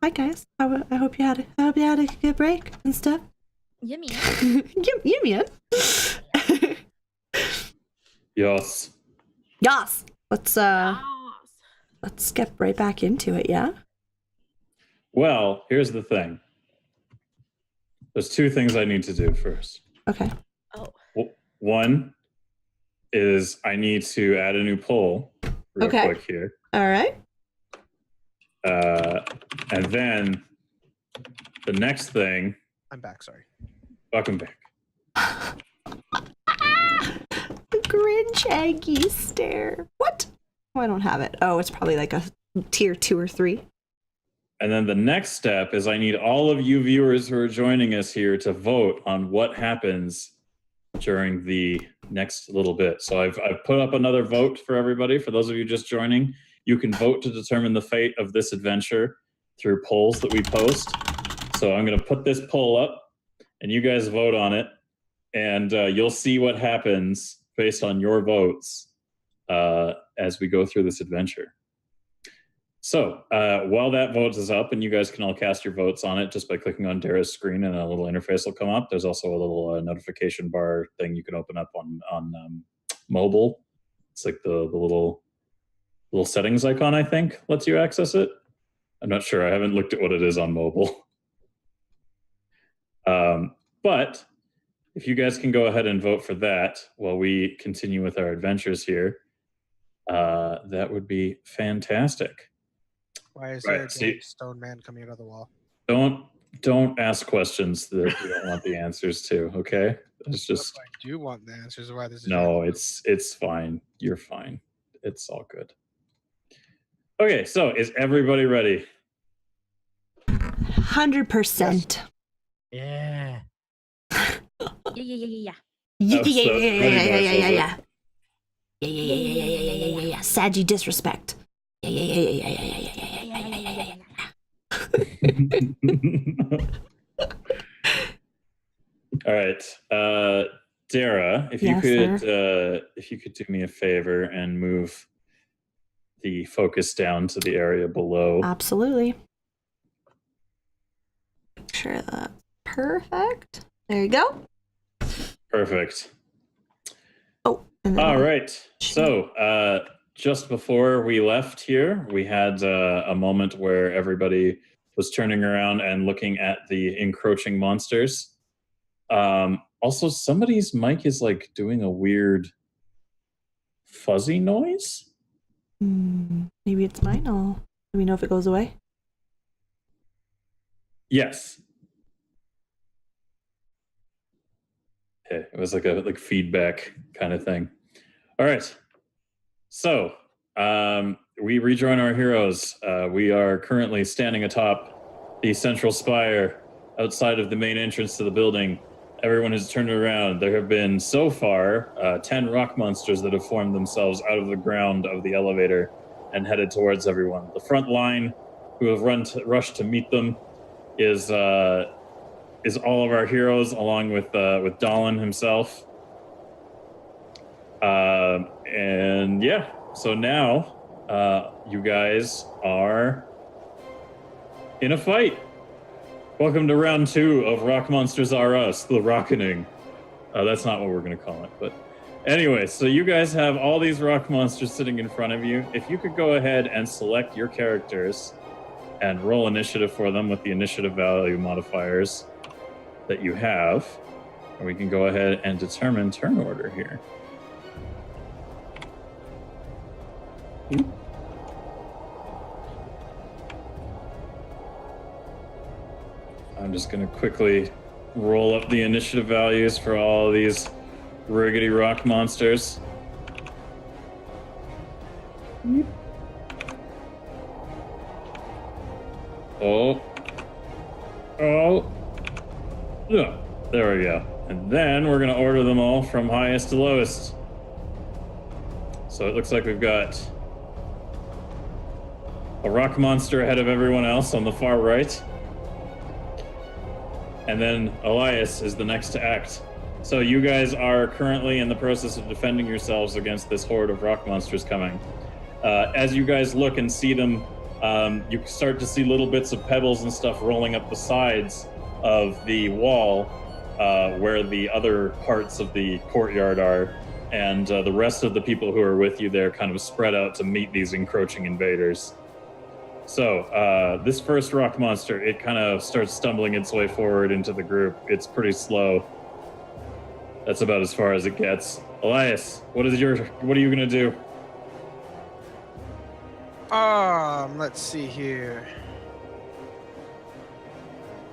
Hi guys. I hope you had a good break and stuff. Yummy. Yummy. Yes. Yes. Let's get right back into it, yeah? Well, here's the thing. There's two things I need to do first. Okay. Oh. One is I need to add a new poll real quick here. All right. And then the next thing. I'm back, sorry. Welcome back. The Grinch Aggie stare. What? Oh, I don't have it. Oh, it's probably like a tier 2 or 3. And then the next step is I need all of you viewers who are joining us here to vote on what happens during the next little bit. So I've put up another vote for everybody. For those of you just joining, you can vote to determine the fate of this adventure through polls that we post. So I'm going to put this poll up and you guys vote on it. And you'll see what happens based on your votes as we go through this adventure. So while that vote is up, and you guys can all cast your votes on it just by clicking on Dara's screen, and a little interface will come up. There's also a little notification bar thing you can open up on mobile. It's like the little settings icon, I think, lets you access it. I'm not sure. I haven't looked at what it is on mobile. But if you guys can go ahead and vote for that while we continue with our adventures here, that would be fantastic. Why is there a giant stone man coming out of the wall? Don't ask questions that you don't want the answers to, okay? It's just I do want the answers. Why there's it's fine. You're fine. It's all good. Okay, so is everybody ready? 100%. Yeah. Yeah. Yeah. Saggy disrespect. All right, Dara, if you could do me a favor and move the focus down to the area below. Absolutely. Make sure that's perfect. There you go. Perfect. Oh. All right. So, just before we left here, we had a moment where everybody was turning around and looking at the encroaching monsters. Also, somebody's mic is like doing a weird fuzzy noise. Maybe it's mine. Do we know if it goes away? Yes. Okay, it was like a feedback kind of thing. All right. So we rejoin our heroes. We are currently standing atop the central spire outside of the main entrance to the building. Everyone has turned around. There have been so far 10 rock monsters that have formed themselves out of the ground of the elevator and headed towards everyone. The front line, who have rushed to meet them, is all of our heroes, along with Dolan himself. And yeah, so now you guys are in a fight. Welcome to round 2 of Rock Monsters Are Us, The Rockening. That's not what we're going to call it, but anyway, so you guys have all these rock monsters sitting in front of you. If you could go ahead and select your characters and roll initiative for them with the initiative value modifiers that you have, and we can go ahead and determine turn order here. I'm just going to quickly roll up the initiative values for all of these riggedy rock monsters. Oh. Yeah, there we go. And then we're going to order them all from highest to lowest. So it looks like we've got a rock monster ahead of everyone else on the far right. And then Elias is the next to act. So you guys are currently in the process of defending yourselves against this horde of rock monsters coming. As you guys look and see them you start to see little bits of pebbles and stuff rolling up the sides of the wall where the other parts of the courtyard are, and the rest of the people who are with you there kind of spread out to meet these encroaching invaders. So this first rock monster, it kind of starts stumbling its way forward into the group. It's pretty slow. That's about as far as it gets. Elias, what are you gonna do? Let's see here.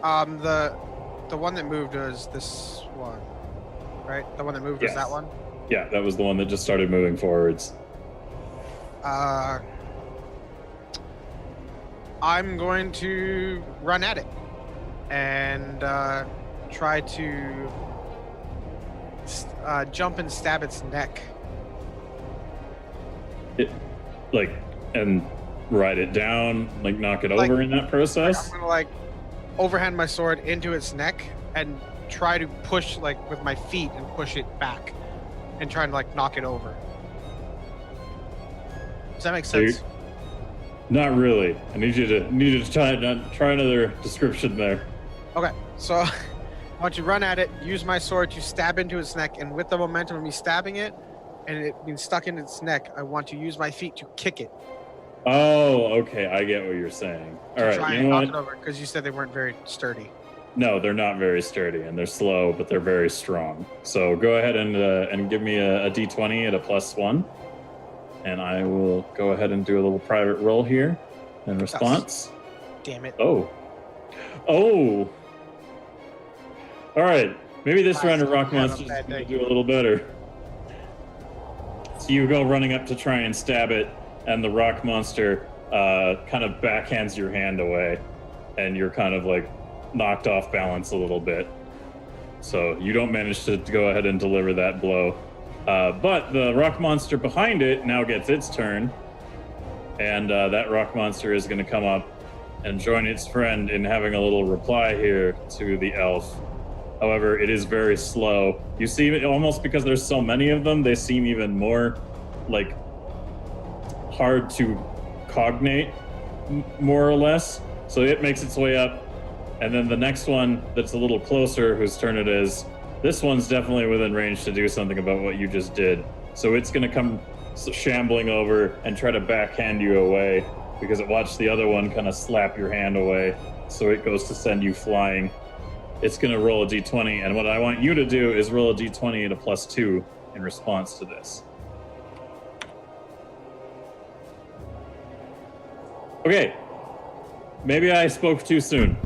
The one that moved was this one, right? The one that moved was that one? Yeah, that was the one that just started moving forwards. I'm going to run at it and try to jump and stab its neck. And ride it down, knock it over in that process? I'm gonna overhand my sword into its neck and try to push with my feet and push it back and try and knock it over. Does that make sense? Not really. I need you to try another description there. Okay, so I want you to run at it, use my sword to stab into its neck, and with the momentum of me stabbing it and it being stuck in its neck, I want to use my feet to kick it. Oh, okay. I get what you're saying. All right, try and knock it over, because you said they weren't very sturdy. No, they're not very sturdy, and they're slow, but they're very strong. So go ahead and give me a d20 at a +1, and I will go ahead and do a little private roll here in response. Damn it. Oh. All right. Maybe this round of Rock Monster is going to do a little better. So you go running up to try and stab it, and the rock monster kind of backhands your hand away, and you're kind of knocked off balance a little bit. So you don't manage to go ahead and deliver that blow. But the rock monster behind it now gets its turn, and that rock monster is going to come up and join its friend in having a little reply here to the elf. However, it is very slow. You see, almost because there's so many of them, they seem even more hard to cognate, more or less. So it makes its way up, and then the next one that's a little closer, whose turn it is, this one's definitely within range to do something about what you just did. So it's going to come shambling over and try to backhand you away, because it watched the other one kind of slap your hand away. So it goes to send you flying. It's going to roll a d20, and what I want you to do is roll a d20 at a +2 in response to this. Okay, maybe I spoke too soon.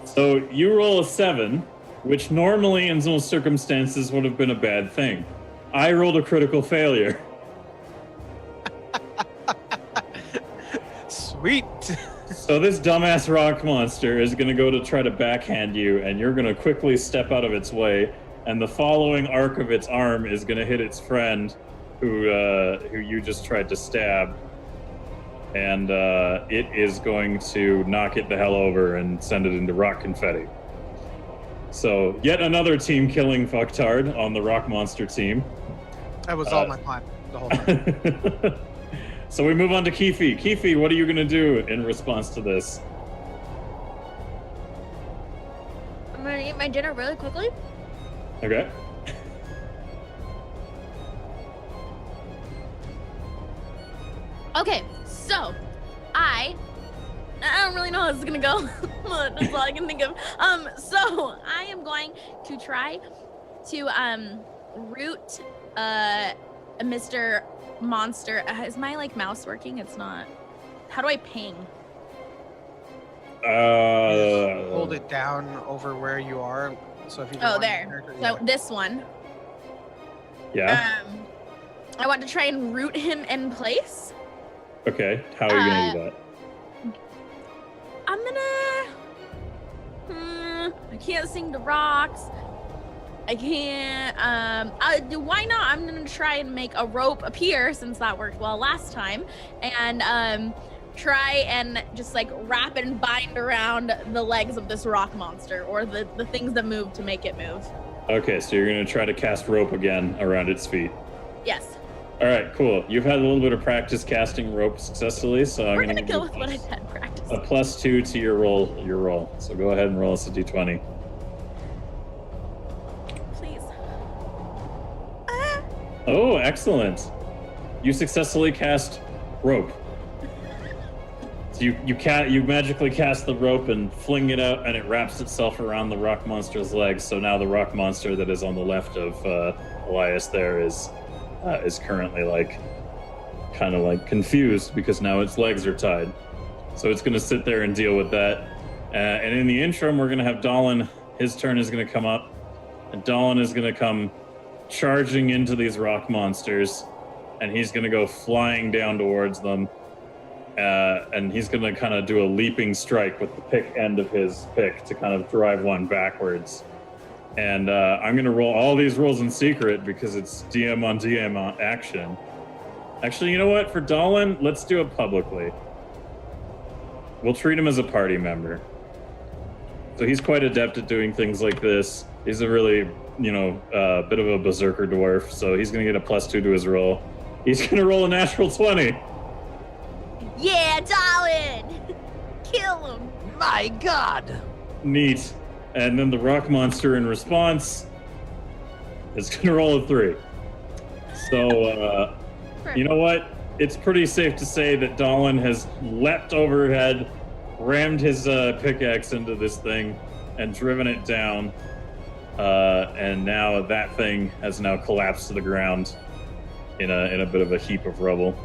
So you roll a 7, which normally in most circumstances would have been a bad thing. I rolled a critical failure. Sweet. So this dumbass rock monster is going to go to try to backhand you, and you're going to quickly step out of its way, and the following arc of its arm is going to hit its friend who you just tried to stab. And it is going to knock it the hell over and send it into rock confetti. So yet another team killing fucktard on the rock monster team. That was all my plan the whole time. So we move on to Keefe. Keefe, what are you going to do in response to this? I'm going to eat my dinner really quickly. Okay. Okay, so I don't really know how this is gonna go. That's all I can think of. So I am going to try to root Mr. Monster. Is my mouse working? It's not. How do I ping? Hold it down over where you are. So if you don't there. So this one. Yeah. I want to try and root him in place. Okay, how are you gonna do that? I'm gonna. I can't sing to rocks. I can't. Why not? I'm gonna try and make a rope appear, since that worked well last time, and try and just wrap and bind around the legs of this rock monster, or the things that move to make it move. Okay, so you're gonna try to cast rope again around its feet. Yes. All right, cool. You've had a little bit of practice casting rope successfully, so I'm We're going to gonna give go you with what I've had practice. a +2 to your roll. So go ahead and roll us a d20. Please. Oh, excellent. You successfully cast rope. So you magically cast the rope and fling it out, and it wraps itself around the rock monster's legs. So now the rock monster that is on the left of Elias there is currently kind of confused because now its legs are tied. So it's going to sit there and deal with that. And in the interim, we're going to have Dolan. His turn is going to come up, and Dolan is going to come charging into these rock monsters, and he's going to go flying down towards them. And he's going to kind of do a leaping strike with the pick end of his pick to kind of drive one backwards. And I'm going to roll all these rolls in secret because it's DM on DM action. Actually, you know what? For Dolan, let's do it publicly. We'll treat him as a party member. So he's quite adept at doing things like this. He's a really, bit of a berserker dwarf. So he's going to get a +2 to his roll. He's going to roll a natural 20. Yeah, Dolan! Kill him! My God! Neat. And then the rock monster in response is going to roll a 3. So, you know what? It's pretty safe to say that Dolan has leapt overhead, rammed his pickaxe into this thing, and driven it down. And now that thing has now collapsed to the ground in a bit of a heap of rubble.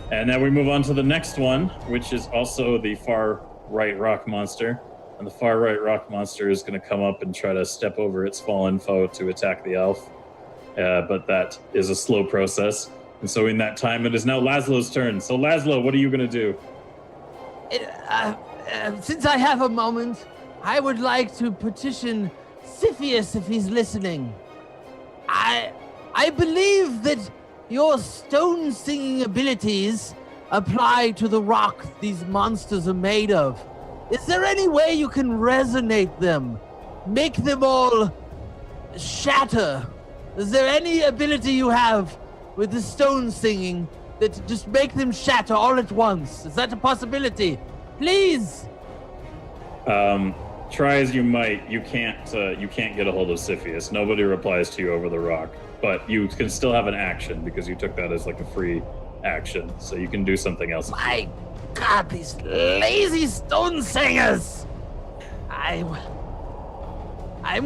And now we move on to the next one, which is also the far right rock monster. And the far right rock monster is going to come up and try to step over its fallen foe to attack the elf. But that is a slow process. And so in that time, it is now Laszlo's turn. So Laszlo, what are you going to do? Since I have a moment, I would like to petition Siphius if he's listening. I believe that your stone singing abilities apply to the rock these monsters are made of. Is there any way you can resonate them? Make them all shatter? Is there any ability you have with the stone singing that just make them shatter all at once? Is that a possibility? Please! Try as you might, you can't get a hold of Siphius. Nobody replies to you over the rock. But you can still have an action because you took that as a free action. So you can do something else. My God, these lazy stone singers! I'm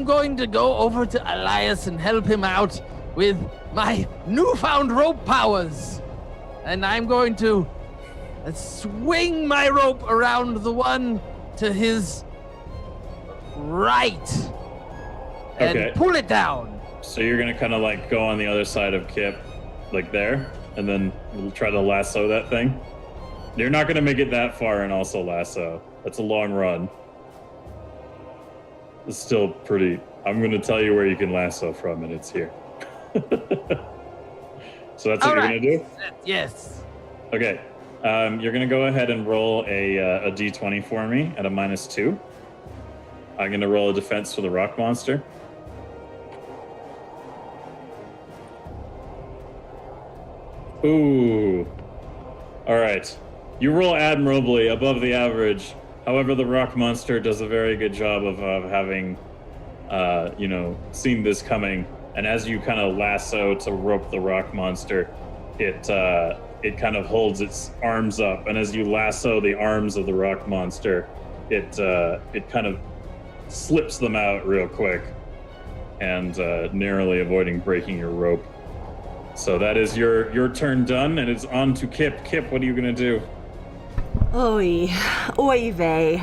going to go over to Elias and help him out with my newfound rope powers. And I'm going to swing my rope around the one to his right and pull it down. So you're going to kind of go on the other side of Kip, there, and then we'll try to lasso that thing. You're not going to make it that far and also lasso. That's a long run. It's still pretty... I'm going to tell you where you can lasso from, and it's here. So that's what you're going to do? Yes. Okay. You're going to go ahead and roll a d20 for me at a -2. I'm going to roll a defense for the rock monster. Ooh. All right. You roll admirably, above the average. However, the rock monster does a very good job of having, seen this coming. And as you kind of lasso to rope the rock monster, it kind of holds its arms up. And as you lasso the arms of the rock monster, it kind of slips them out real quick and narrowly avoiding breaking your rope. So that is your turn done, and it's on to Kip. Kip, what are you gonna do? Oy vey.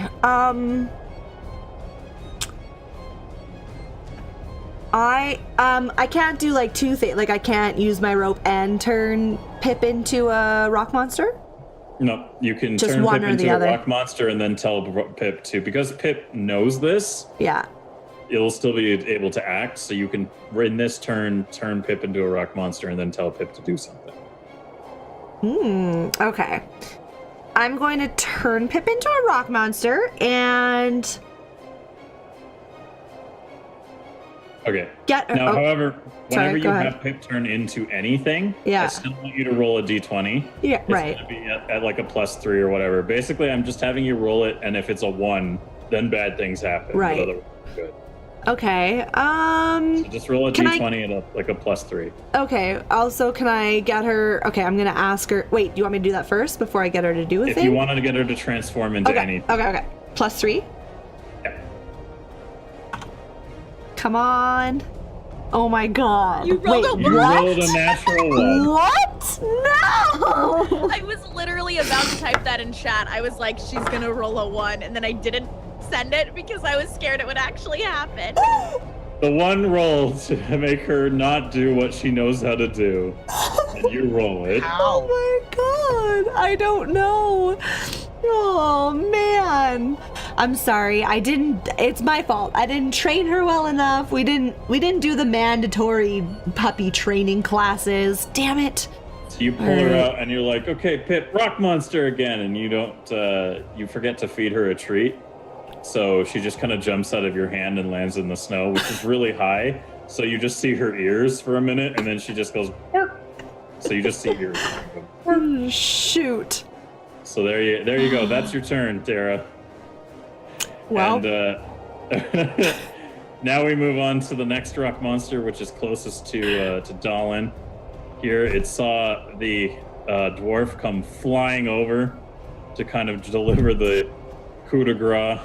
I can't do two things. I can't use my rope and turn Pip into a rock monster. No, you can just turn one Pip or into the a other. rock monster and then tell Pip to, because Pip knows this. Yeah. It'll still be able to act, so you can, in this turn Pip into a rock monster and then tell Pip to do something. Okay. I'm going to turn Pip into a rock monster, and Okay. Get her. Now, oh, however, sorry, whenever you go ahead. have Pip turn into anything, Yeah. I still want you to roll a d20. yeah, It's right. going to be at like a +3 or whatever. Basically, I'm just having you roll it, and if it's a 1, then bad things happen. Right. But otherwise, good. Okay. So just roll a Can I- d20 at like a +3. Okay. Also, can I get her? Okay, I'm gonna ask her. Wait, do you want me to do that first before I get her to do a If thing? you wanted to get her to transform into Okay. anything. Okay. +3. Yeah. Come on. Oh my god. You rolled Wait, a You what? rolled a natural 1. What? No. I was literally about to type that in chat. I was like, she's gonna roll a 1, and then I didn't send it because I was scared it would actually happen. The 1 roll to make her not do what she knows how to do. And you roll it. How? Oh my god. I don't know. Oh man. I'm sorry. It's my fault. I didn't train her well enough. We didn't do the mandatory puppy training classes. Damn it. So you pull her out and you're like, okay, Pip, rock monster again. And you don't, you forget to feed her a treat. So she just kind of jumps out of your hand and lands in the snow, which is really high. So you just see her ears for a minute and then she just goes, bark. So you just see ears. Shoot. So there you go. That's your turn, Tara. Well, And now we move on to the next rock monster, which is closest to Dallin. Here it saw the dwarf come flying over to kind of deliver the coup de grace,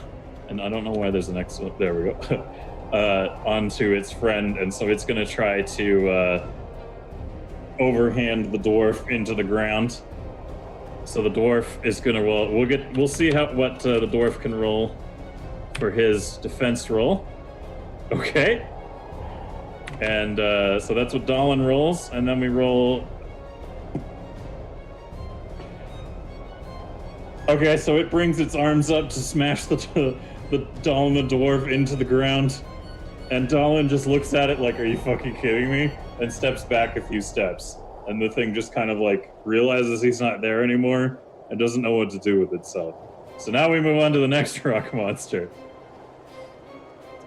and I don't know why there's the next one. There we go. Onto its friend, and so it's going to try to overhand the dwarf into the ground. So the dwarf is going to roll. We'll see what the dwarf can roll for his defense roll. Okay. And so that's what Dallin rolls, and then we roll. Okay, so it brings its arms up to smash the Dallin the dwarf into the ground, and Dallin just looks at it like, "Are you fucking kidding me?" and steps back a few steps, and the thing just kind of like realizes he's not there anymore and doesn't know what to do with itself. So now we move on to the next rock monster,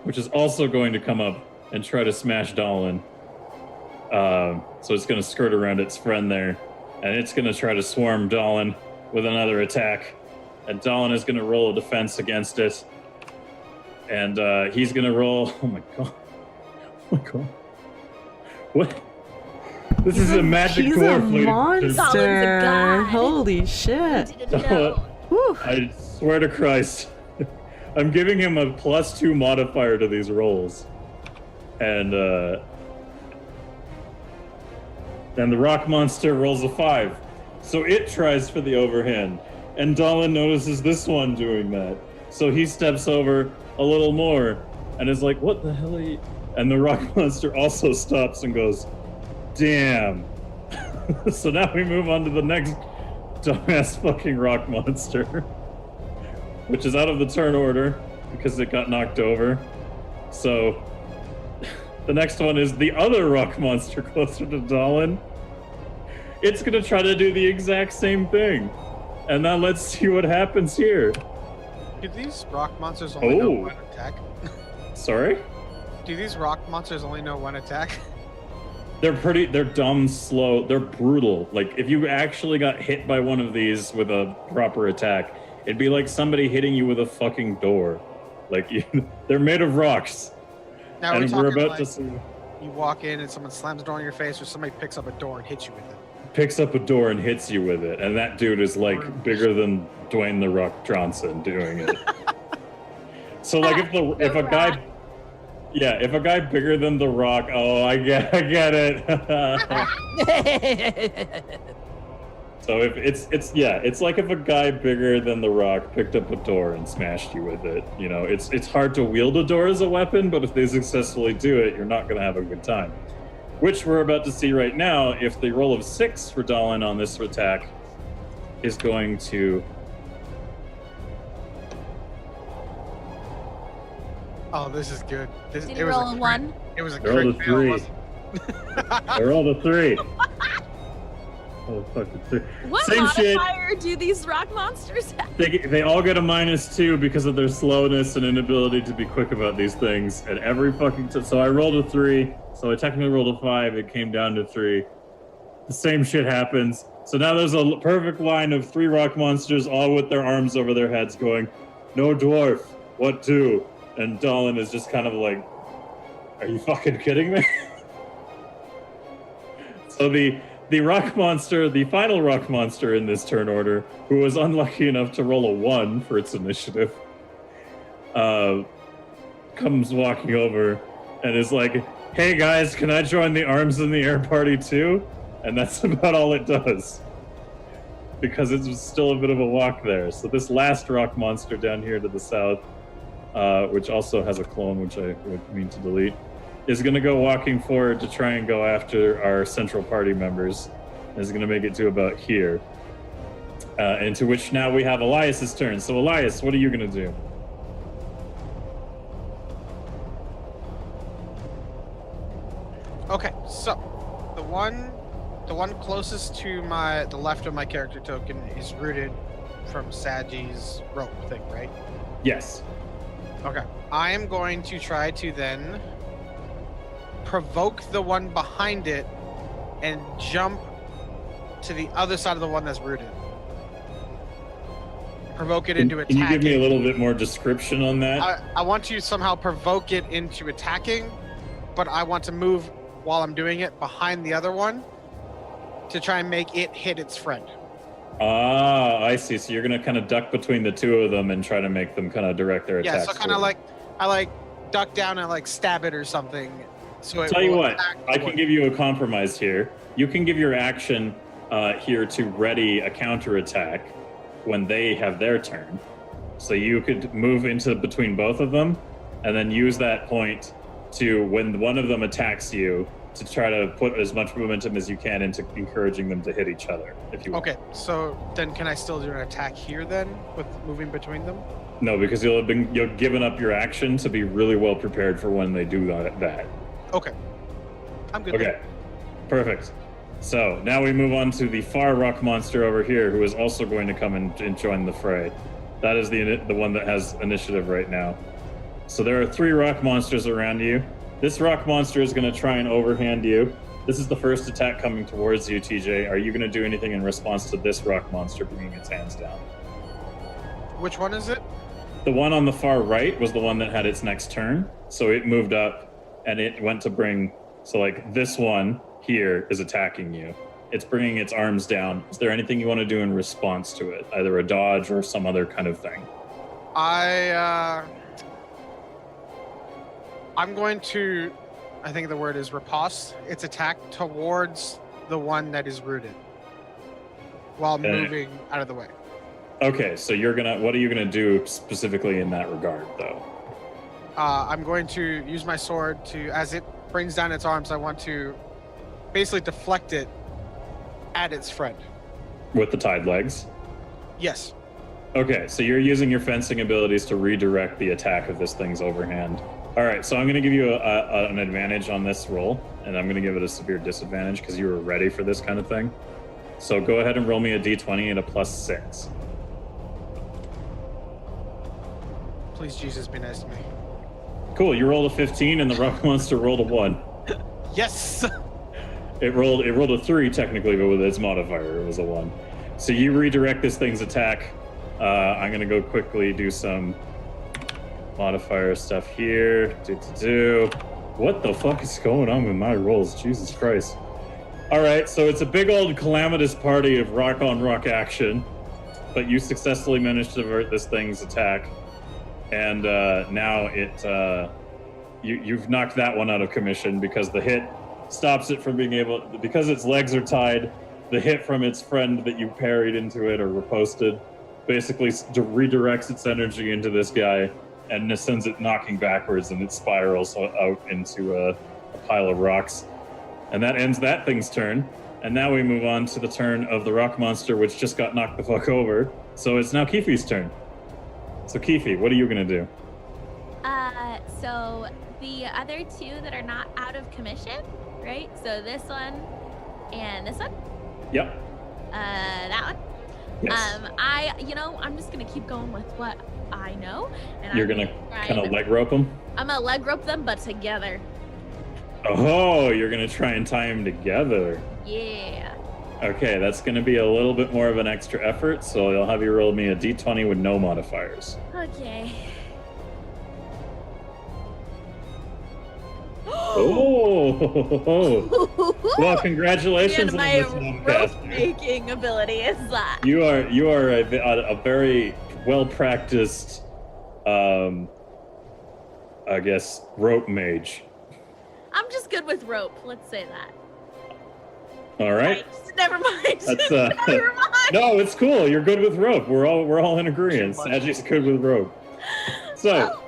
which is also going to come up and try to smash Dallin. So it's going to skirt around its friend there, and it's going to try to swarm Dallin with another attack. And Dallin is going to roll a defense against it. And he's going to roll... Oh my god. Oh my god. What? This is a magic he's dwarf. a ladies and monster. Dalin's a god. Holy shit. Didn't know. Whew. I swear to Christ. I'm giving him a +2 modifier to these rolls. And the rock monster rolls a 5. So it tries for the overhand. And Dallin notices this one doing that. So he steps over a little more and is like, what the hell are you? And the rock monster also stops and goes, damn. So now we move on to the next dumbass fucking rock monster, which is out of the turn order because it got knocked over. So the next one is the other rock monster closer to Dallin. It's gonna try to do the exact same thing. And now let's see what happens here. Do these rock monsters only know one attack? Sorry? Do these rock monsters only know one attack? They're dumb, slow, they're brutal. Like, if you actually got hit by one of these with a proper attack, it'd be like somebody hitting you with a fucking door. Like, they're made of rocks. Now And we're we're talking about like to see... you walk in and someone slams the door in your face, or somebody picks up a door and hits you with it. Picks up a door and hits you with it, and that dude is like bigger than Dwayne the Rock Johnson doing it. So like if a guy, yeah, if a guy bigger than the Rock, oh, I get it. So if it's like if a guy bigger than the Rock picked up a door and smashed you with it. You know, it's hard to wield a door as a weapon, but if they successfully do it, you're not gonna have a good time. Which we're about to see right now. If the roll of 6 for Dallin on this attack is going to... Oh, this is good. Did he roll a 1? It was a Roll crit a fail, 3. wasn't it? I rolled a 3. Oh, fucking 3. What Same shit. modifier do these rock monsters have? They all get a -2 because of their slowness and inability to be quick about these things. And every fucking so I rolled a 3. So I technically rolled a 5. It came down to 3. The same shit happens. So now there's a perfect line of 3 rock monsters, all with their arms over their heads, going, "No dwarf. What do?" And Dolan is just kind of like, "Are you fucking kidding me?" So the rock monster, the final rock monster in this turn order, who was unlucky enough to roll a 1 for its initiative, comes walking over and is like, "Hey guys, can I join the arms in the air party too?" And that's about all it does, because it's still a bit of a walk there. So this last rock monster down here to the south, which also has a clone, which I would mean to delete, is going to go walking forward to try and go after our central party members. Is going to make it to about here. Into which now we have Elias's turn. So Elias, what are you going to do? Okay, so the one closest to the left of my character token is rooted from Saji's rope thing, right? Yes. Okay. I am going to try to then provoke the one behind it and jump to the other side of the one that's rooted. Provoke it into attacking. Can you give me a little bit more description on that? I want to somehow provoke it into attacking, but I want to move while I'm doing it behind the other one to try and make it hit its friend. Ah, I see. So you're going to kind of duck between the two of them and try to make them kind of direct their attacks. Yeah, so kind of like, I duck down and like stab it or something. So it Tell you will what, attack I the can one. give you a compromise here. You can give your action here to ready a counterattack when they have their turn. So you could move into between both of them and then use that point to, when one of them attacks you, to try to put as much momentum as you can into encouraging them to hit each other, if you want. Okay, so then can I still do an attack here then with moving between them? No, because you've given up your action to be really well prepared for when they do that. Okay. I'm good. Okay, perfect. So now we move on to the far rock monster over here, who is also going to come and join the fray. That is the one that has initiative right now. So there are 3 rock monsters around you. This rock monster is going to try and overhand you. This is the first attack coming towards you, TJ. Are you going to do anything in response to this rock monster bringing its hands down? Which one is it? The one on the far right was the one that had its next turn. So it moved up and it went to bring... So like this one here is attacking you. It's bringing its arms down. Is there anything you want to do in response to it? Either a dodge or some other kind of thing? I'm going to, I think the word is riposte, its attack towards the one that is rooted while moving out of the way. Okay, so what are you gonna do specifically in that regard, though? I'm going to use my sword to, as it brings down its arms, I want to basically deflect it at its friend. With the tied legs? Yes. Okay, so you're using your fencing abilities to redirect the attack of this thing's overhand. All right, so I'm going to give you an advantage on this roll, and I'm going to give it a severe disadvantage because you were ready for this kind of thing. So go ahead and roll me a d20 and a +6. Please, Jesus, be nice to me. Cool, you rolled a 15 and the rock monster rolled a 1. Yes! It rolled a 3 technically, but with its modifier, it was a 1. So you redirect this thing's attack. I'm going to go quickly do some modifier stuff here. What the fuck is going on with my rolls? Jesus Christ. All right, so it's a big old calamitous party of rock-on-rock action, but you successfully managed to avert this thing's attack, and now you've knocked that one out of commission because the hit stops it from being able, because its legs are tied, the hit from its friend that you parried into it or riposted basically redirects its energy into this guy and sends it knocking backwards, and it spirals out into a pile of rocks. And that ends that thing's turn. And now we move on to the turn of the rock monster, which just got knocked the fuck over. So it's now Keefi's turn. So Keefi, what are you gonna do? So the other 2 that are not out of commission, right? So this one and this one? Yep. That one. Yes. I'm just gonna keep going with what I know, and You're gonna kind of leg rope them. I'm gonna leg rope them, but together. Oh, you're gonna try and tie them together. Yeah. Okay, that's gonna be a little bit more of an extra effort, so I'll have you roll me a d20 with no modifiers. Okay. Oh! Well, congratulations on my this rope caster. making ability is that. You are a very well practiced, I guess, rope mage. I'm just good with rope. Let's say that. All right. Never mind. That's Never mind. No, it's cool. You're good with rope. We're all in agreement. Sagi's good with rope. So,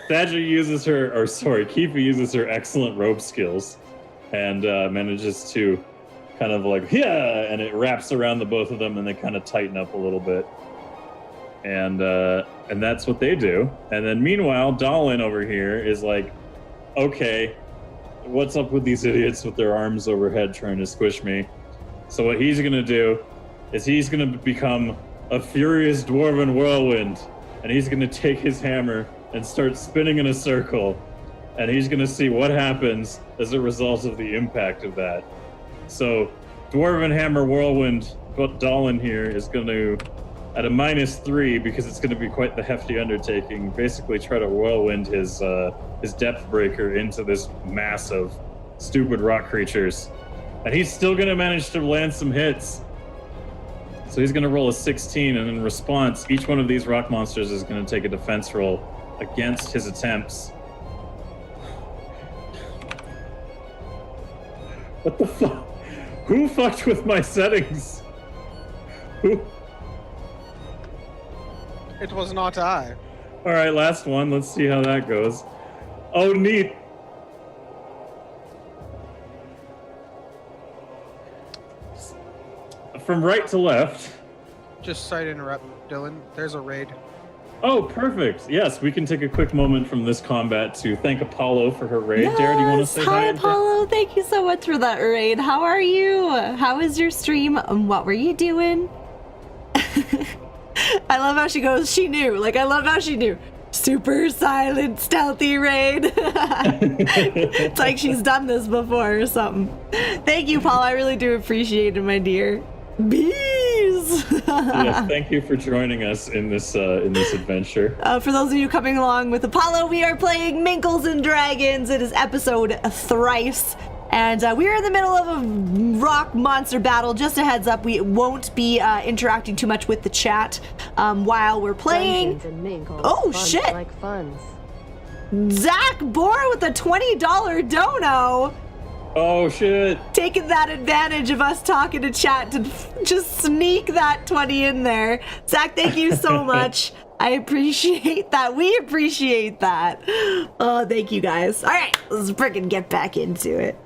Sagi uses Kifa uses her excellent rope skills, and manages to kind of like and it wraps around the both of them, and they kind of tighten up a little bit, and that's what they do. And then meanwhile, Dalin over here is like, okay, what's up with these idiots with their arms overhead trying to squish me? So what he's gonna do is he's gonna become a furious dwarven whirlwind, and he's gonna take his hammer and start spinning in a circle, and he's gonna see what happens as a result of the impact of that. So dwarven hammer whirlwind, Dalin here is gonna, at a -3, because it's gonna be quite the hefty undertaking, basically try to whirlwind his depth breaker into this mass of stupid rock creatures. And he's still gonna manage to land some hits. So he's gonna roll a 16, and in response, each one of these rock monsters is gonna take a defense roll against his attempts. What the fuck? Who fucked with my settings? Who? It was not I. All right, last one. Let's see how that goes. Oh, neat. From right to left. Just sorry to interrupt, Dylan. There's a raid. Oh, perfect. Yes, we can take a quick moment from this combat to thank Apollo for her raid. Yes. Dara, do you want to say Hi, hi? Apollo. Thank you so much for that raid. How are you? How was your stream? What were you doing? I love how she goes, she knew. Like, I love how she knew. Super silent, stealthy raid. It's like she's done this before or something. Thank you, Paul. I really do appreciate it, my dear. Bees! Yes, thank you for joining us in this adventure. For those of you coming along with Apollo, we are playing Minkles Dragons. It is episode thrice. And we are in the middle of a rock monster battle. Just a heads up, we won't be interacting too much with the chat while we're playing. Oh, shit! Like funds. Zach Bohr with a $20 dono. Oh, shit. Taking that advantage of us talking to chat to just sneak that 20 in there. Zach, thank you so much. I appreciate that. We appreciate that. Oh, thank you guys. All right, let's freaking get back into it.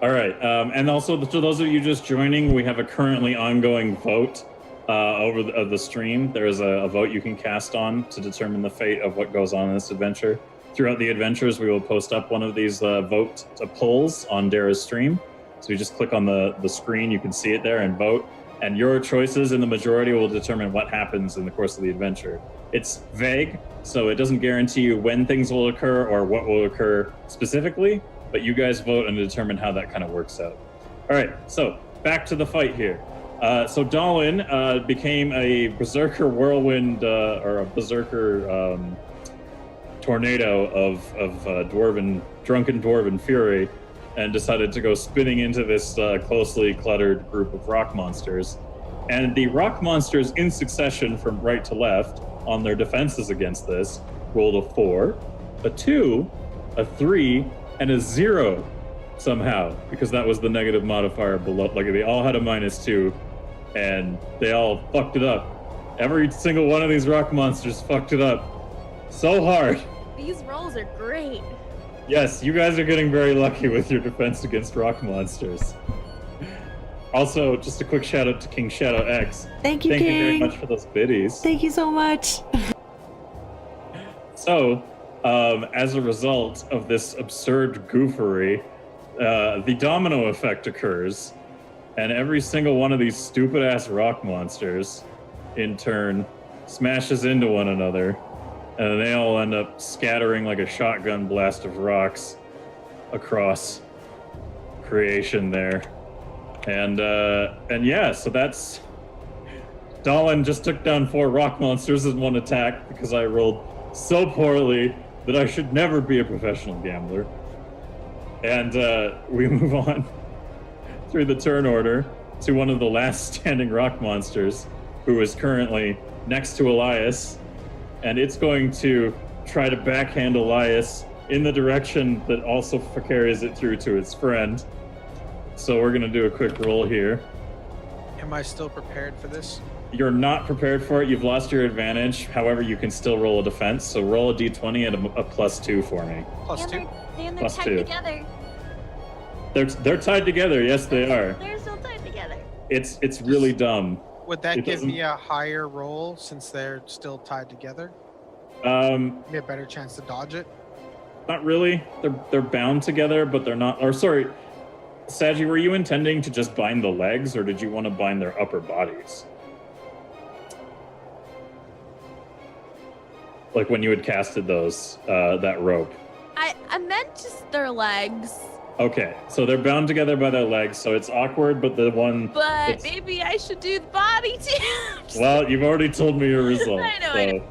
All right, and also to those of you just joining, we have a currently ongoing vote over the stream. There is a vote you can cast on to determine the fate of what goes on in this adventure. Throughout the adventures, we will post up one of these vote polls on Dara's stream. So you just click on the screen, you can see it there and vote. And your choices in the majority will determine what happens in the course of the adventure. It's vague, so it doesn't guarantee you when things will occur or what will occur specifically, but you guys vote and determine how that kind of works out. All right, so back to the fight here. So Dalin became a berserker whirlwind, or a berserker tornado of drunken dwarven fury, and decided to go spinning into this closely cluttered group of rock monsters. And the rock monsters in succession from right to left on their defenses against this rolled a 4, a 2, a 3, and a 0 somehow, because that was the negative modifier below. Like, they all had a -2, and they all fucked it up. Every single one of these rock monsters fucked it up so hard. These rolls are great. Yes, you guys are getting very lucky with your defense against rock monsters. Also, just a quick shout out to King Shadow X. Thank you, Thank King. you very much for those biddies. Thank you so much. So, as a result of this absurd goofery, the domino effect occurs, and every single one of these stupid ass rock monsters, in turn, smashes into one another, and they all end up scattering like a shotgun blast of rocks across creation there. And yeah, so that's Dahlin just took down 4 rock monsters in one attack because I rolled so poorly that I should never be a professional gambler. And we move on through the turn order to one of the last standing rock monsters, who is currently next to Elias, and it's going to try to backhand Elias in the direction that also carries it through to its friend. So we're going to do a quick roll here. Am I still prepared for this? You're not prepared for it. You've lost your advantage. However, you can still roll a defense. So roll a d20 and a +2 for me. Plus 2? And they're Plus tied 2. together. They're tied together. Yes, they are. They're still tied together. It's really dumb. Would that It give doesn't- me a higher roll since they're still tied together? Be a better chance to dodge it? Not really. They're bound together, but they're not. Or sorry, Saji, were you intending to just bind the legs, or did you want to bind their upper bodies? Like when you had casted those, that rope. I meant just their legs, Okay, so they're bound together by their legs, so it's awkward, but the one... but It's- maybe I should do the body too. Well, you've already told me your result. I know, so, I know.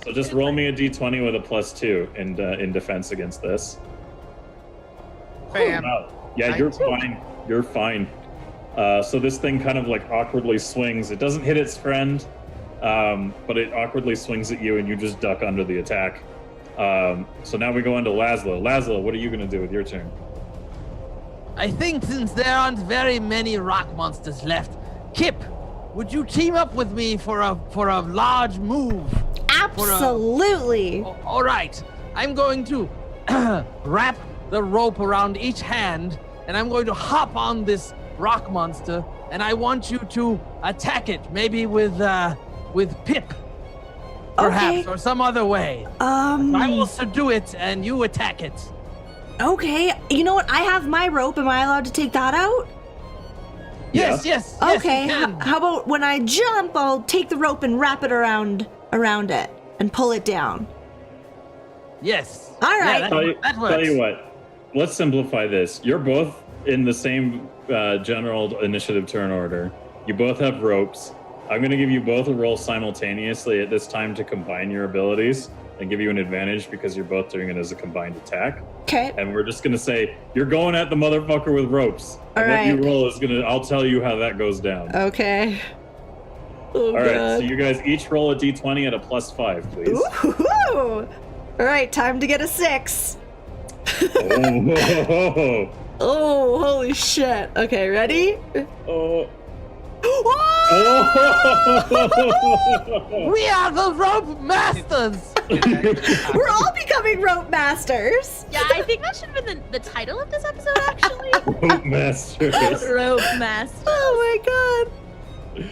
So just roll me a d20 with a +2 in defense against this. Bam. Wow. Yeah, you're 19. fine. You're fine. So this thing kind of like awkwardly swings. It doesn't hit its friend, but it awkwardly swings at you, and you just duck under the attack. So now we go into Laszlo. Laszlo, what are you going to do with your turn? I think since there aren't very many rock monsters left, Kip, would you team up with me for a large move? Absolutely. All right. I'm going to wrap the rope around each hand, and I'm going to hop on this rock monster, and I want you to attack it, maybe with Pip, perhaps, Okay. or some other way. I will subdue it, and you attack it. Okay. You know what? I have my rope. Am I allowed to take that out? Yes, yes. yes, Okay. you can. How about when I jump, I'll take the rope and wrap it around it and pull it down. Yes. All right. Yeah, Tell that works. you what, let's simplify this. You're both in the same general initiative turn order. You both have ropes. I'm going to give you both a roll simultaneously at this time to combine your abilities and give you an advantage because you're both doing it as a combined attack. Okay. And we're just going to say, you're going at the motherfucker with ropes. And All what you right. roll is going to, I'll tell you how that goes down. Okay. Oh, All right, God. so you guys each roll a d20 at a +5, please. Ooh. All right. Time to get a 6. Oh, Oh, holy shit. Okay, ready? oh, Oh! We are the rope masters. We're all becoming rope masters. Yeah, I think that should have been the title of this episode, actually. Rope Masters. Rope Master. Oh my god.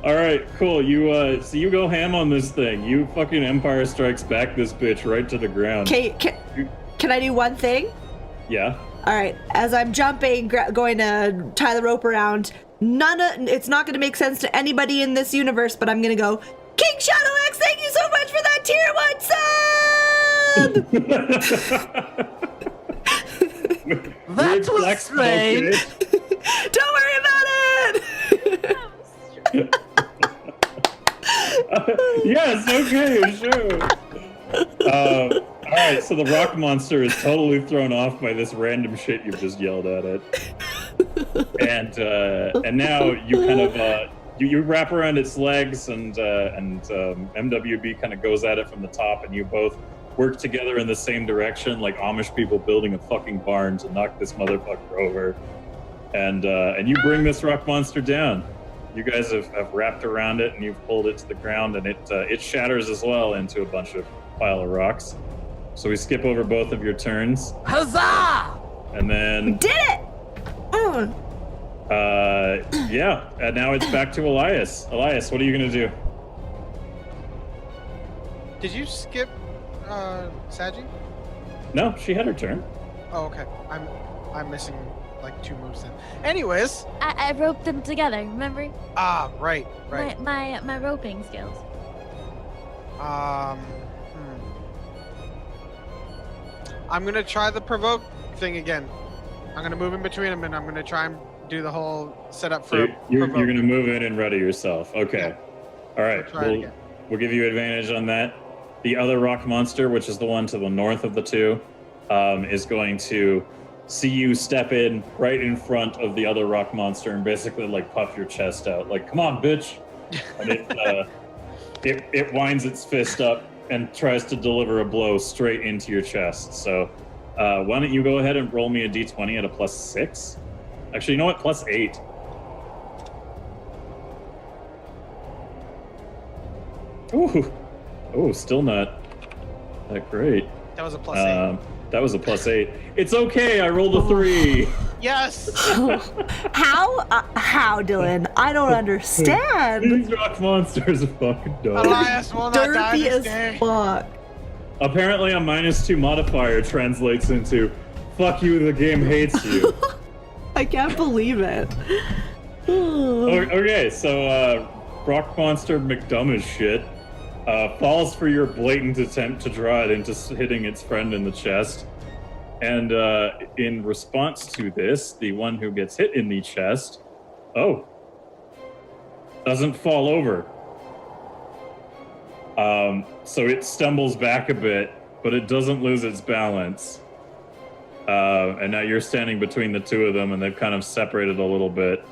All right, cool. You so you go ham on this thing. You fucking Empire Strikes Back this bitch right to the ground. Okay, can I do one thing? Yeah. All right, as I'm jumping, going to tie the rope around, it's not going to make sense to anybody in this universe, but I'm going to go, King Shadow X, thank you so much for that tier 1 sub! That Weird was flex, strange. okay. Don't worry about it! Yes, okay, sure. All right, so the rock monster is totally thrown off by this random shit you've just yelled at it, and now you kind of you wrap around its legs, and MWB kind of goes at it from the top, and you both work together in the same direction, like Amish people building a fucking barn to knock this motherfucker over, and you bring this rock monster down. You guys have wrapped around it, and you've pulled it to the ground, and it shatters as well into a bunch of pile of rocks. So we skip over both of your turns, Huzzah! and then Did it! yeah, and now it's back to Elias. Elias, what are you gonna do? Did you skip Saji? No, she had her turn. Oh, okay. I'm missing like 2 moves in. Anyways. I roped them together, remember? Ah, right. My roping skills. I'm gonna try the provoke thing again. I'm gonna move in between them, and I'm gonna try and do the whole setup for. So you're provoke. gonna move in and ready yourself. Okay. All right. Try it again. We'll give you advantage on that. The other rock monster, which is the one to the north of the two, is going to see you step in right in front of the other rock monster and basically like puff your chest out, like, "Come on, bitch!" And it winds its fist up and tries to deliver a blow straight into your chest. So, why don't you go ahead and roll me a d20 at a +6? Actually, you know what? +8. Ooh, still not that great. That was a +8. That was a +8. It's okay. I rolled a 3. Yes. How, Dylan? I don't understand. These rock monsters are fucking dumb. Elias will not die Derpy this as day. fuck. Apparently, a -2 modifier translates into "fuck you." The game hates you. I can't believe it. Okay, so rock monster McDumb as shit falls for your blatant attempt to draw it into hitting its friend in the chest. And in response to this, the one who gets hit in the chest, doesn't fall over. So it stumbles back a bit, but it doesn't lose its balance. And now you're standing between the two of them, and they've kind of separated a little bit.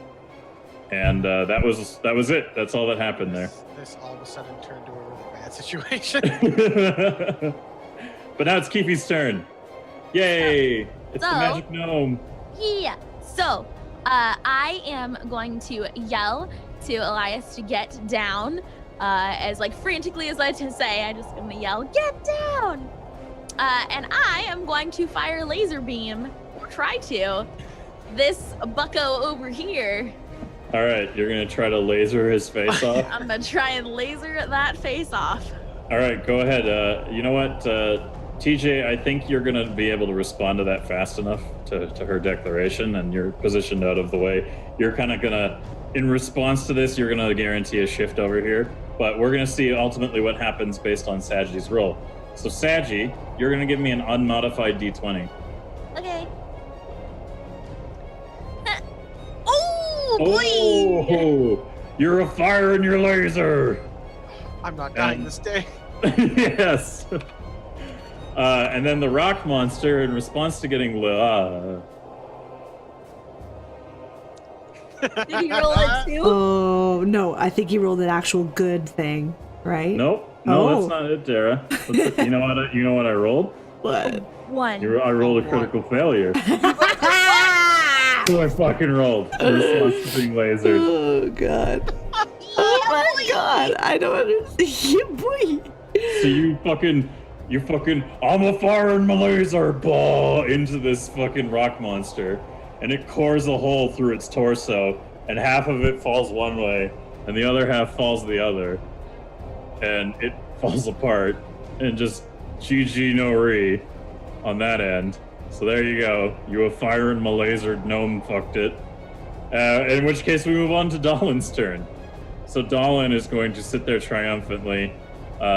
And that was it. That's all that happened there. This all of a sudden turned to a really bad situation. But now it's Keefe's turn. Yay! It's the So- magic gnome. Yeah. So, I am going to yell to Elias to get down. As like frantically as I to say, I just gonna yell, "Get down!" And I am going to fire laser beam, or try to, this bucko over here. All right, you're gonna try to laser his face off. I'm gonna try and laser that face off. All right, go ahead. You know what, TJ? I think you're gonna be able to respond to that fast enough to her declaration, and you're positioned out of the way. You're kind of gonna, in response to this, you're gonna guarantee a shift over here. But we're gonna see ultimately what happens based on Saggy's roll. So Saggy, you're gonna give me an unmodified d20. Okay. Oh boy! Oh, you're a fire in your laser. I'm not dying this day. Yes. And then the rock monster, in response to getting Did he roll it too? Oh, no. I think he rolled an actual good thing, right? no, Oh. that's not it, Dara. You know what? You know what I rolled? What? One. I rolled a critical failure. So I fucking rolled in response to being lasered. Oh, God. Oh, my God. I don't understand. Boy. So you fucking, I'm a fire in my laser ball into this fucking rock monster, and it cores a hole through its torso, and half of it falls one way, and the other half falls the other, and it falls apart, and just GG no re on that end. So there you go. You a fire in my laser gnome fucked it. In which case we move on to Dolan's turn. So Dolan is going to sit there triumphantly,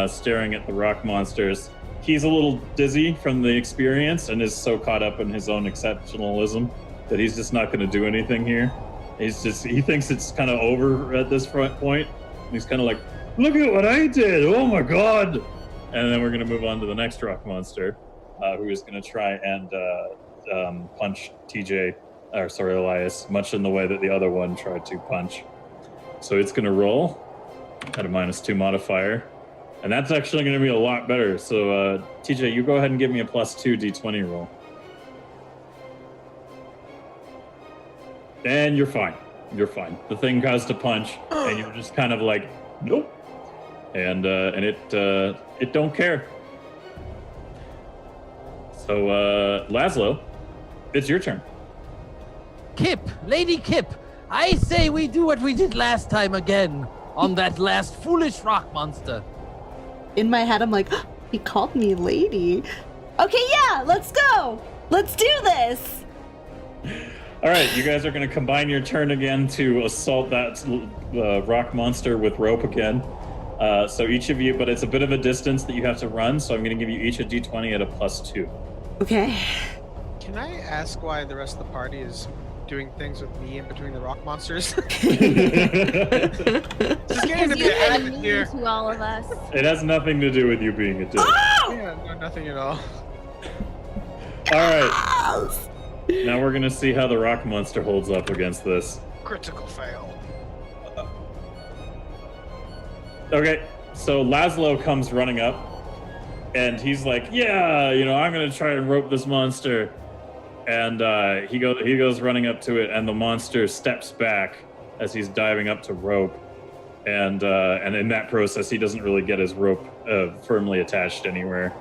staring at the rock monsters. He's a little dizzy from the experience and is so caught up in his own exceptionalism that he's just not going to do anything here. He thinks it's kind of over at this point. And he's kind of like, look at what I did. Oh my God. And then we're going to move on to the next rock monster, who is going to try and punch Elias, much in the way that the other one tried to punch. So it's going to roll at a -2 modifier. And that's actually going to be a lot better. So, TJ, you go ahead and give me a +2 d20 roll. And you're fine. You're fine. The thing caused to punch, and you're just kind of like, nope. And it don't care. So, Laszlo, it's your turn. Kip, Lady Kip, I say we do what we did last time again on that last foolish rock monster. In my head, I'm like, he called me lady. Okay, yeah, let's go. Let's do this. All right, you guys are going to combine your turn again to assault that rock monster with rope again. So each of you, but it's a bit of a distance that you have to run, so I'm going to give you each a d20 at a +2. Okay. Can I ask why the rest of the party is doing things with me in between the rock monsters? Just getting to be You're a habit mean here. to all of us. It has nothing to do with you being a dick. Yeah, no, nothing at all. All right. Now we're going to see how the rock monster holds up against this. Critical fail. Okay, so Laszlo comes running up, and he's like, "Yeah, I'm gonna try and rope this monster." And he goes running up to it, and the monster steps back as he's diving up to rope, and in that process, he doesn't really get his rope firmly attached anywhere.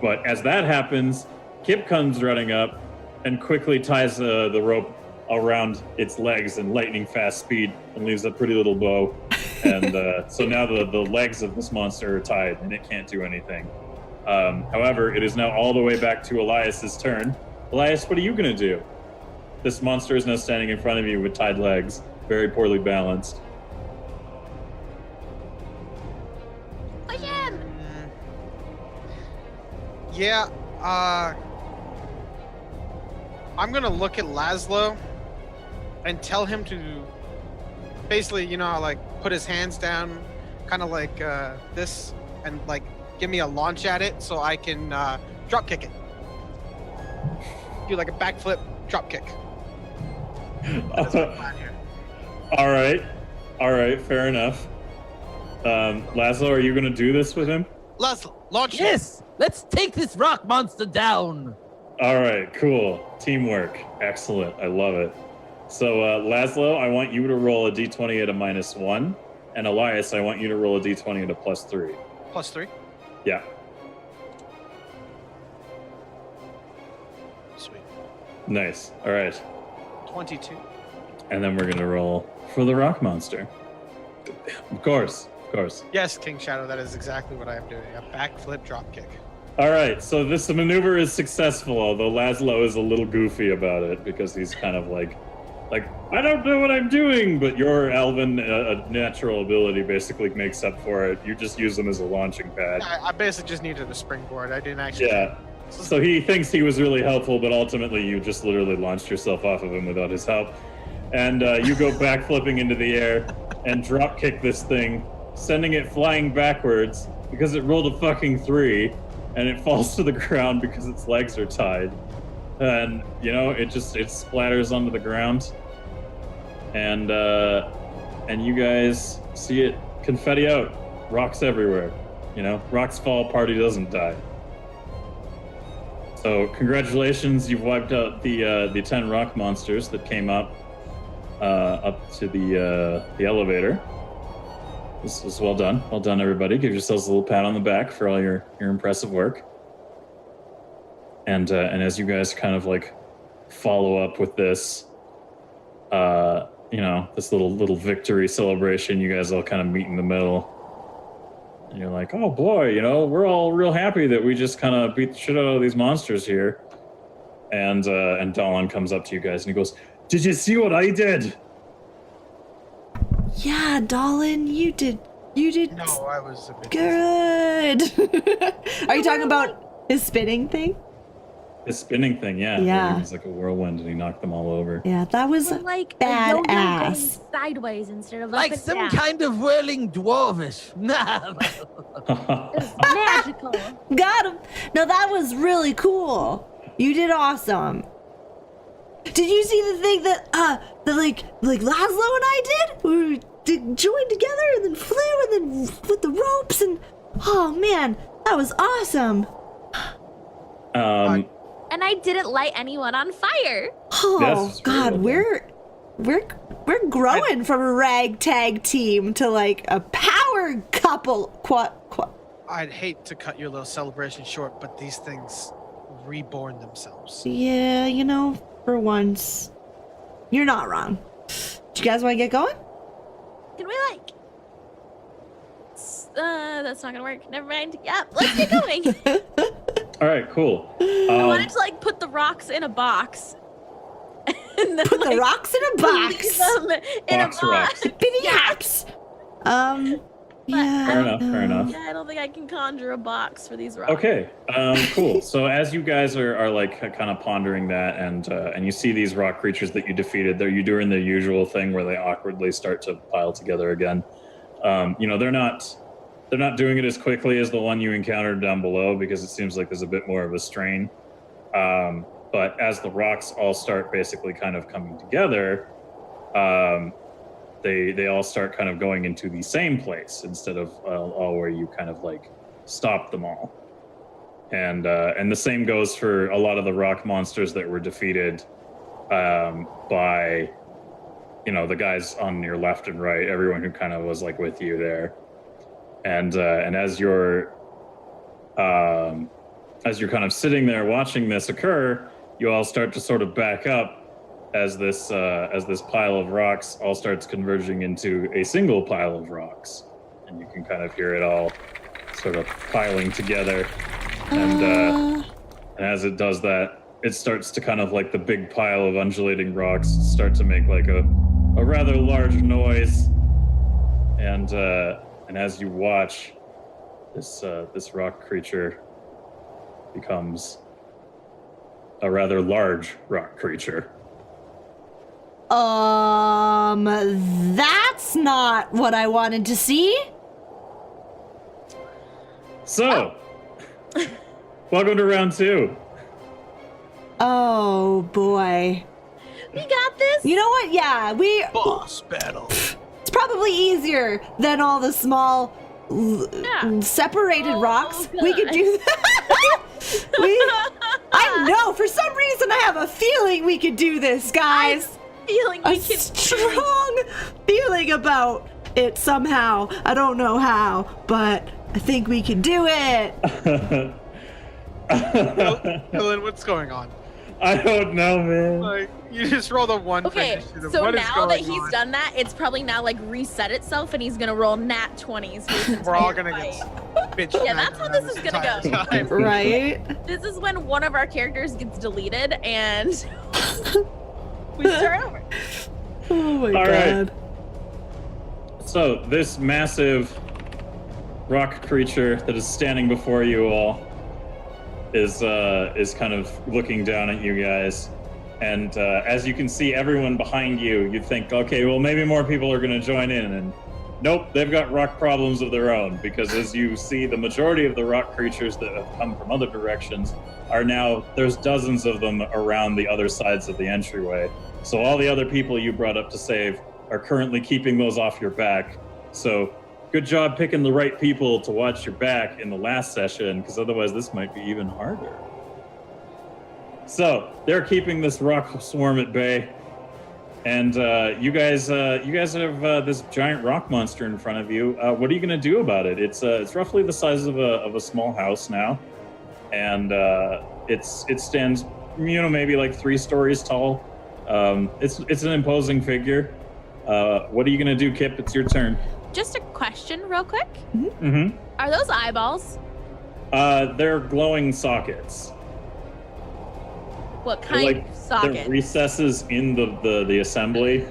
But as that happens, Kip comes running up and quickly ties the rope around its legs in lightning fast speed and leaves a pretty little bow. And so now the legs of this monster are tied and it can't do anything. However, it is now all the way back to Elias's turn. Elias, what are you going to do? This monster is now standing in front of you with tied legs, very poorly balanced. Push him! Yeah, I'm gonna look at Laszlo and tell him to basically, like put his hands down, kind of like this, and like give me a launch at it so I can drop kick it. Do like a backflip drop kick. That's my plan here. All right, fair enough. Laszlo, are you going to do this with him? Laszlo, launch it. Yes, let's take this rock monster down. All right, cool. Teamwork. Excellent. I love it. So, Laszlo, I want you to roll a d20 at a -1. And Elias, I want you to roll a d20 at a +3. +3. Yeah. Sweet. Nice. All right. 22. And then we're going to roll for the rock monster. Of course. Yes, King Shadow, that is exactly what I am doing. A backflip drop kick. All right, so this maneuver is successful, although Laszlo is a little goofy about it because he's kind of like, I don't know what I'm doing, but your elven natural ability basically makes up for it. You just use them as a launching pad. I basically just needed a springboard. I didn't actually. Yeah. So he thinks he was really helpful, but ultimately you just literally launched yourself off of him without his help. And you go backflipping into the air and drop kick this thing, sending it flying backwards because it rolled a fucking 3. And it falls to the ground because its legs are tied. And, it splatters onto the ground. And you guys see it confetti out. Rocks everywhere. Rocks fall, party doesn't die. So, congratulations, you've wiped out the 10 rock monsters that came up to the elevator. This was well done. Well done, everybody. Give yourselves a little pat on the back for all your impressive work. And as you guys kind of like follow up with this, this little victory celebration, you guys all kind of meet in the middle. And you're like, oh boy, we're all real happy that we just kind of beat the shit out of these monsters here. And Dahlon comes up to you guys and he goes, "Did you see what I did?" Yeah, Dahlon, you did No, I was a bit. good. Are you talking about his spinning thing? His spinning thing, yeah. Yeah. It was like a whirlwind and he knocked them all over. Yeah, that was We're like a yo-yo going badass. sideways instead of Like up and some down. kind of whirling dwarvish. Nah. It's magical. Got him. No, that was really cool. You did awesome. Did you see the thing that like Laszlo and I did? We joined together and then flew and then with the ropes and oh man, that was awesome. And I didn't light anyone on fire. Oh That's God, really we're growing from a ragtag team to like a power couple. I'd hate to cut your little celebration short, but these things reborn themselves. Yeah, for once, you're not wrong. Do you guys want to get going? Can we that's not gonna work. Never mind. Yep, let's get going. All right, cool. I wanted to put the rocks in a box and then Put the like, rocks in a leave box. them in Box a box. rocks. Bitty yaps. Yeah. Fair enough, fair enough. Yeah, I don't think I can conjure a box for these rocks. Okay, cool. So as you guys are like kind of pondering that, and you see these rock creatures that you defeated, they're doing the usual thing where they awkwardly start to pile together again. You know, they're not doing it as quickly as the one you encountered down below because it seems like there's a bit more of a strain. But as the rocks all start basically kind of coming together, they all start kind of going into the same place instead of all where you kind of like stopped them all. And the same goes for a lot of the rock monsters that were defeated by, you know, the guys on your left and right, everyone who kind of was like with you there. And as you're kind of sitting there watching this occur, you all start to sort of back up as this pile of rocks all starts converging into a single pile of rocks, and you can kind of hear it all sort of piling together. And as it does that, it starts to kind of like the big pile of undulating rocks start to make like a rather large noise. And as you watch, this rock creature becomes a rather large rock creature. That's not what I wanted to see. So, welcome to round 2. Oh boy. We got this. You know what? Yeah, Boss battle. it's probably easier than all the small separated rocks. God. We could do that. I know, for some reason I have a feeling we could do this, guys. Feeling A we can strong feeling about it somehow. I don't know how, but I think we can do it. Dylan, what's going on? I don't know, man. Like, you just rolled a 1. Okay, finish. so What is now that going he's on? done that, it's probably now like reset itself, and he's gonna roll nat 20s. For his We're all entire gonna fight. get bitch. Yeah, that's how this is gonna go. Time. Right? This is when one of our characters gets deleted, and we start over. Oh my All god. right. So this massive rock creature that is standing before you all is kind of looking down at you guys, and as you can see, everyone behind you, you think, okay, well, maybe more people are going to join in, and nope, they've got rock problems of their own, because as you see, the majority of the rock creatures that have come from other directions are now, there's dozens of them around the other sides of the entryway. So all the other people you brought up to save are currently keeping those off your back. So good job picking the right people to watch your back in the last session, because otherwise this might be even harder. So they're keeping this rock swarm at bay, and you guys have this giant rock monster in front of you. What are you going to do about it? It's roughly the size of a small house now, and it stands, you know, maybe like 3 stories tall. It's an imposing figure. What are you going to do, Kip? It's your turn. Just a question, real quick. Mm-hmm. Are those eyeballs? They're glowing sockets. What They're kind like, of socket? they're recesses in the assembly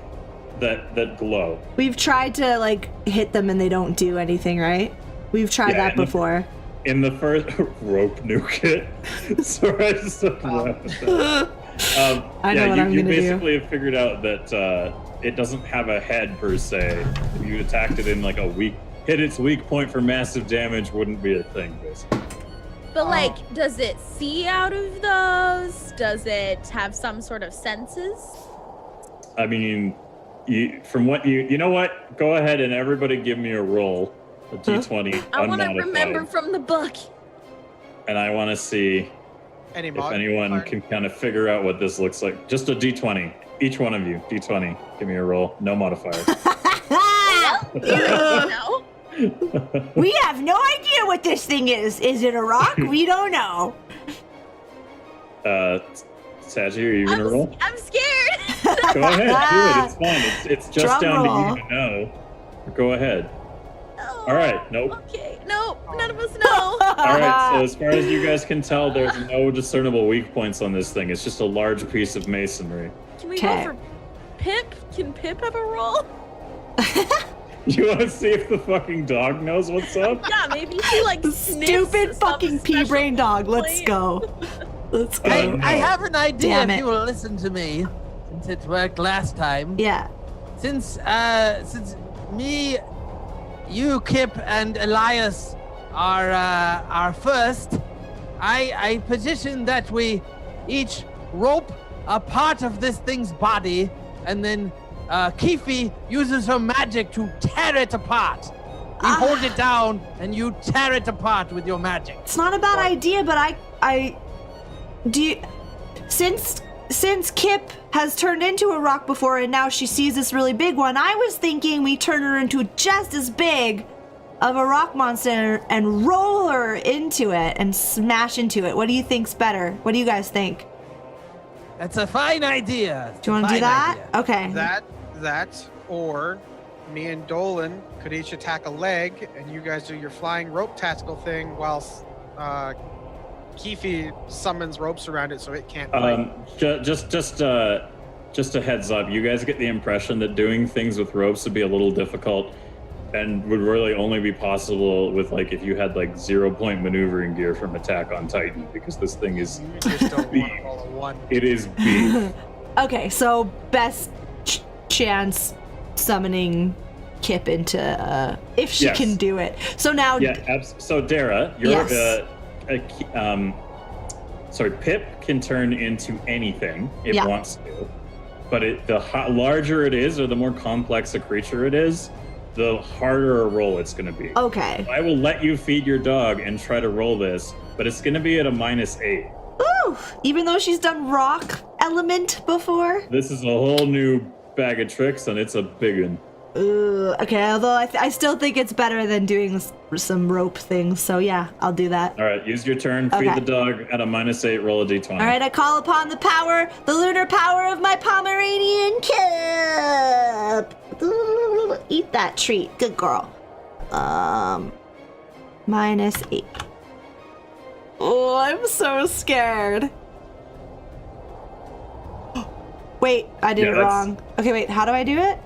that glow. We've tried to like hit them and they don't do anything, right? We've tried that before. In the first rope nuke it. Sorry, I just took a laugh at that. I know what I'm you gonna do. basically have figured out that it doesn't have a head per se. If you attacked it in like hit its weak point for massive damage wouldn't be a thing, basically. But like, does it see out of those? Does it have some sort of senses? I mean, from what you know what? Go ahead and everybody give me a roll, a d20 I want to unmodified. remember from the book. And I want to see Any if mod? anyone can kind of figure out what this looks like. Just a d20. Each one of you, d20. Give me a roll. No modifier. No. We have no idea what this thing is. Is it a rock? We don't know. Saji, are you going to roll? I'm scared. Go ahead, do it. It's fine. It's just Drum down roll. to you to know. Go ahead. Oh, All right. Nope. Okay. Nope, none of us know. All right, so as far as you guys can tell, there's no discernible weak points on this thing. It's just a large piece of masonry. Can we Okay. roll for Pip? Can Pip have a roll? You want to see if the fucking dog knows what's up? Yeah, maybe he like sniffs Stupid some fucking special pea-brain dog. Let's plant. go. Let's go. Oh, no. I have an idea Damn if it. you will listen to me, since it worked last time. Yeah. Since me, you, Kip, and Elias are first, I petition that we each rope a part of this thing's body, and then Keefe uses her magic to tear it apart. We hold it down, and you tear it apart with your magic. It's not a bad idea, but I do you, since Kip has turned into a rock before and now she sees this really big one, I was thinking we turn her into just as big of a rock monster and roll her into it and smash into it. What do you think's better? What do you guys think? That's a fine idea. Do you want to do that? Okay. That, or me and Dolan could each attack a leg, and you guys do your flying rope tactical thing, whilst Keefe summons ropes around it so it can't fight. Just a heads up. You guys get the impression that doing things with ropes would be a little difficult, and would really only be possible with like if you had like 0-point maneuvering gear from Attack on Titan, because this thing is You just don't want to roll a 1. it is beef. Okay, so best chance summoning Kip into if she Yes. can do it. So now Yeah. So Dara, you're Yes. sorry. Pip can turn into anything it Yeah. wants to, but the larger it is or the more complex a creature it is, the harder a roll it's going to be. okay. I will let you feed your dog and try to roll this, but it's going to be at a -8. Ooh, even though she's done rock element before. This is a whole new bag of tricks, and it's a big one. Okay, although I still think it's better than doing some rope things. So yeah, I'll do that. All right, use your turn. Feed Okay. the dog at a -8. Roll a d20. All right, I call upon the lunar power of my Pomeranian Kip. Eat that treat, good girl. -8. Oh, I'm so scared. Wait, I did Yeah, it that's- wrong. Okay, wait, how do I do it?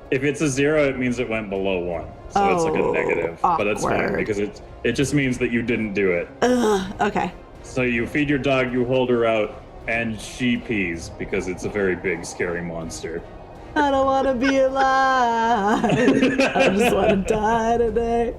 If it's a 0, it means it went below 1. So it's like a Oh, negative. But that's fine awkward. because it just means that you didn't do it. Okay. So you feed your dog, you hold her out, and she pees because it's a very big, scary monster. I don't want to be alive. I just want to die today.